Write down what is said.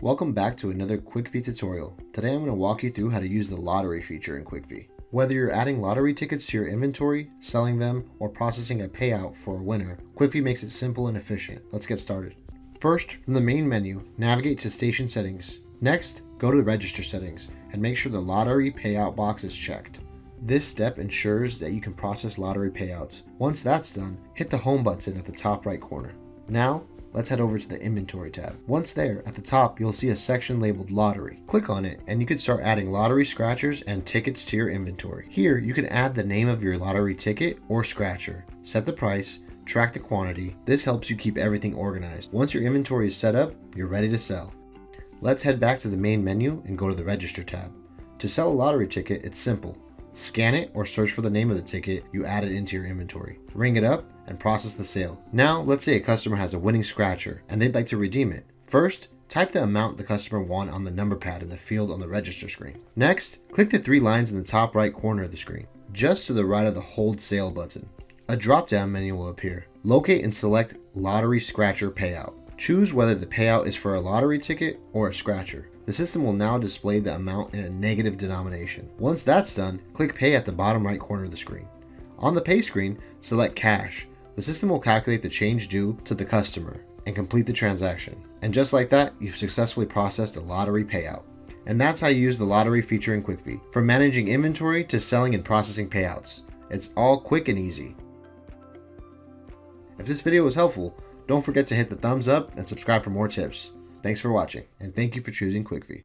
Welcome back to another Quickvee tutorial. Today I'm going to walk you through how to use the lottery feature in Quickvee. Whether you're adding lottery tickets to your inventory, selling them, or processing a payout for a winner, Quickvee makes it simple and efficient. Let's get started. First, from the main menu, navigate to Station Settings. Next, go to the Register Settings and make sure the lottery payout box is checked. This step ensures that you can process lottery payouts. Once that's done, hit the Home button at the top right corner. Now, let's head over to the Inventory tab. Once there, at the top, you'll see a section labeled Lottery. Click on it, and you can start adding lottery scratchers and tickets to your inventory. Here, you can add the name of your lottery ticket or scratcher, set the price, track the quantity. This helps you keep everything organized. Once your inventory is set up, you're ready to sell. Let's head back to the main menu and go to the Register tab. To sell a lottery ticket, it's simple. Scan it or search for the name of the ticket you added into your inventory. Ring it up and process the sale. Now, let's say a customer has a winning scratcher and they'd like to redeem it. First, type the amount the customer won on the number pad in the field on the register screen. Next, click the three lines in the top right corner of the screen, just to the right of the Hold Sale button. A drop-down menu will appear. Locate and select Lottery Scratcher Payout. Choose whether the payout is for a lottery ticket or a scratcher. The system will now display the amount in a negative denomination. Once that's done, click Pay at the bottom right corner of the screen. On the Pay screen, select Cash. The system will calculate the change due to the customer and complete the transaction. And just like that, you've successfully processed a lottery payout. And that's how you use the lottery feature in Quickvee. From managing inventory to selling and processing payouts. It's all quick and easy. If this video was helpful, don't forget to hit the thumbs up and subscribe for more tips. Thanks for watching, and thank you for choosing Quickvee.